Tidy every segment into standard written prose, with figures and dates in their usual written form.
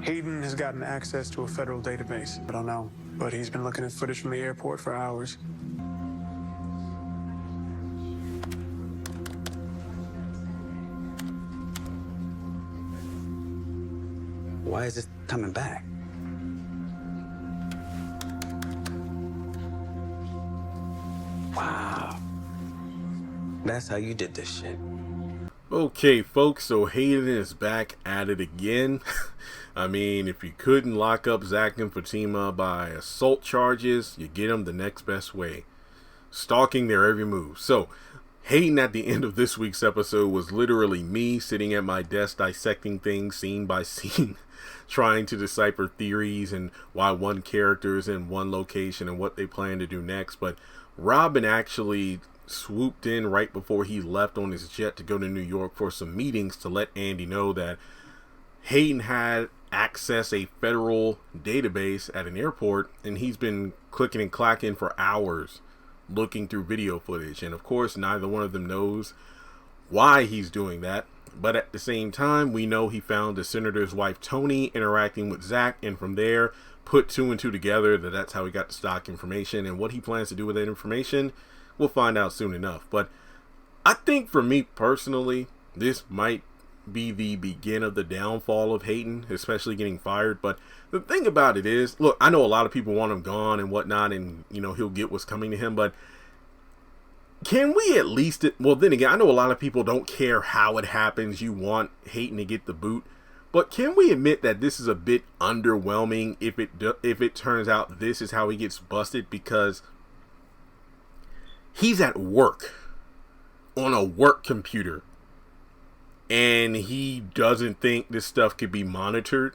Hayden has gotten access to a federal database. I don't know, but he's been looking at footage from the airport for hours. Why is this coming back? Wow. That's how you did this shit. Okay, folks, so Hayden is back at it again. I mean, if you couldn't lock up Zach and Fatima by assault charges, you get them the next best way. Stalking their every move. So, Hayden at the end of this week's episode was literally me sitting at my desk dissecting things scene by scene, trying to decipher theories and why one character is in one location and what they plan to do next. But Robin actually swooped in right before he left on his jet to go to New York for some meetings to let Andy know that Hayden had accessed a federal database at an airport, and he's been clicking and clacking for hours looking through video footage. And of course, neither one of them knows why he's doing that. But at the same time, we know he found the senator's wife, Tony, interacting with Zach, and from there, put two and two together that that's how he got the stock information. And what he plans to do with that information, we'll find out soon enough. But I think for me personally, this might be the begin of the downfall of Hayden, especially getting fired. But the thing about it is, look, I know a lot of people want him gone and whatnot, and you know he'll get what's coming to him, but can we at least, well, then again, I know a lot of people don't care how it happens. You want Hayden to get the boot, but can we admit that this is a bit underwhelming if it turns out this is how he gets busted? Because he's at work on a work computer, and he doesn't think this stuff could be monitored.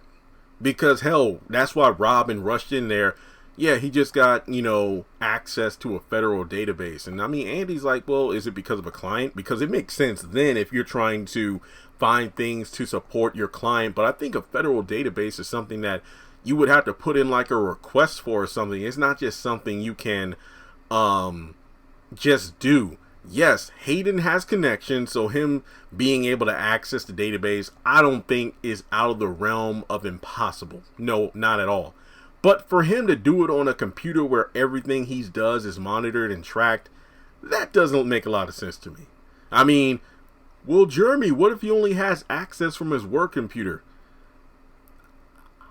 Because hell, that's why Robin rushed in there. Yeah, he just got, you know, access to a federal database. And I mean, Andy's like, well, is it because of a client? Because it makes sense then if you're trying to find things to support your client. But I think a federal database is something that you would have to put in like a request for or something. It's not just something you can just do. Yes, Hayden has connections, so him being able to access the database, I don't think is out of the realm of impossible. No, not at all. But for him to do it on a computer where everything he does is monitored and tracked, that doesn't make a lot of sense to me. I mean, well, Jeremy, what if he only has access from his work computer?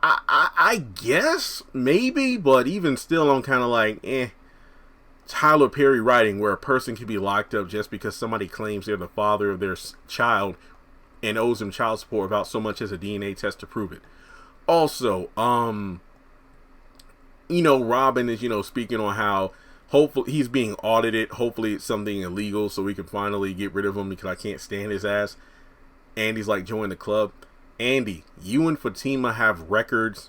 I guess, maybe, but even still, I'm kind of like, Tyler Perry writing where a person can be locked up just because somebody claims they're the father of their child and owes them child support without so much as a DNA test to prove it. Also, you know, Robin is, you know, speaking on how hopefully he's being audited. Hopefully it's something illegal so we can finally get rid of him because I can't stand his ass. Andy's like, join the club. Andy, you and Fatima have records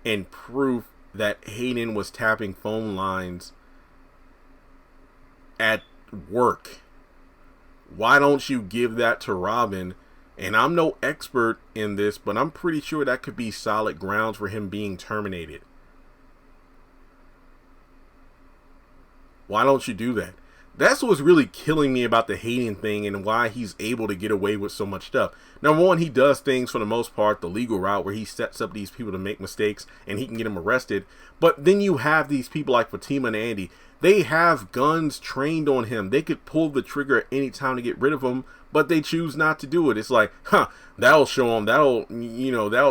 and proof that Hayden was tapping phone lines at work. Why don't you give that to Robin? And I'm no expert in this, but I'm pretty sure that could be solid grounds for him being terminated. Why don't you do that? That's what's really killing me about the Hayden thing and why he's able to get away with so much stuff. Number one, he does things for the most part the legal route where he sets up these people to make mistakes and he can get them arrested. But then you have these people like Fatima and Andy. They have guns trained on him. They could pull the trigger at any time to get rid of him, but they choose not to do it. It's like, that'll show him, that'll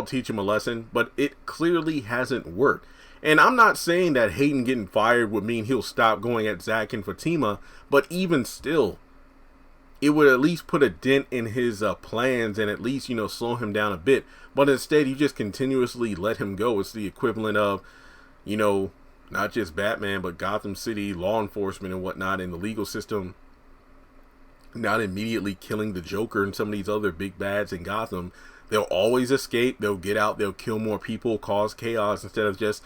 teach him a lesson, but it clearly hasn't worked. And I'm not saying that Hayden getting fired would mean he'll stop going at Zach and Fatima, but even still, it would at least put a dent in his plans and at least, slow him down a bit. But instead, you just continuously let him go. It's the equivalent of, not just Batman, but Gotham City law enforcement and whatnot in the legal system not immediately killing the Joker and some of these other big bads in Gotham. They'll always escape. They'll get out. They'll kill more people, cause chaos instead of just,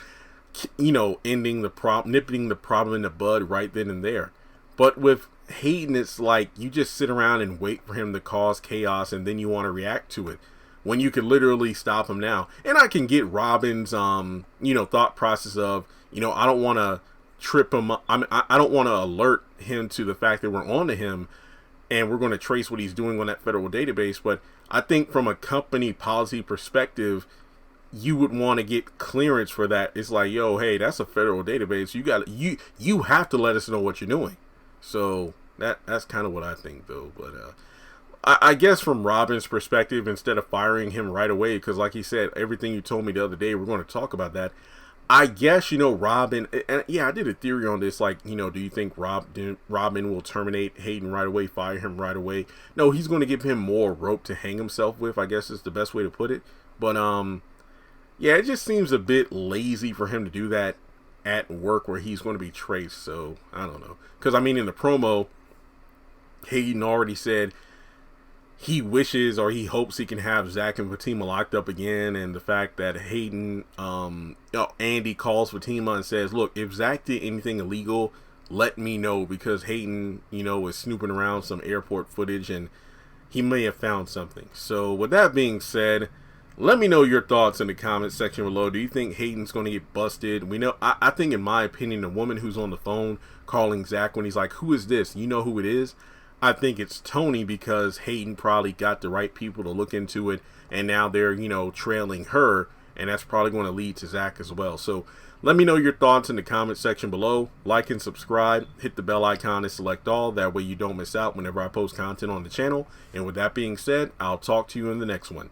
nipping the problem in the bud right then and there. But with Hayden, it's like you just sit around and wait for him to cause chaos and then you want to react to it when you can literally stop him now. And I can get Robin's, thought process of, I don't want to trip him up. I don't want to alert him to the fact that we're on to him and we're going to trace what he's doing on that federal database. But I think from a company policy perspective, you would want to get clearance for that. It's like, yo, hey, that's a federal database. You have to let us know what you're doing. So that's kind of what I think, though. But I guess from Robin's perspective, instead of firing him right away, because like he said, everything you told me the other day, we're going to talk about that. I guess, Robin, and yeah, I did a theory on this, like, do you think Robin will terminate Hayden right away, fire him right away? No, he's going to give him more rope to hang himself with, I guess is the best way to put it. But, yeah, it just seems a bit lazy for him to do that at work where he's going to be traced. So, I don't know. Because, I mean, in the promo, Hayden already said he wishes or he hopes he can have Zach and Fatima locked up again. And the fact that Hayden, Andy calls Fatima and says, look, if Zach did anything illegal, let me know, because Hayden, was snooping around some airport footage and he may have found something. So with that being said, let me know your thoughts in the comment section below. Do you think Hayden's going to get busted? We know, I think in my opinion, the woman who's on the phone calling Zach when he's like, who is this? You know who it is? I think it's Tony, because Hayden probably got the right people to look into it, and now they're, trailing her, and that's probably going to lead to Zach as well. So let me know your thoughts in the comment section below. Like and subscribe, hit the bell icon and select all. That way you don't miss out whenever I post content on the channel. And with that being said, I'll talk to you in the next one.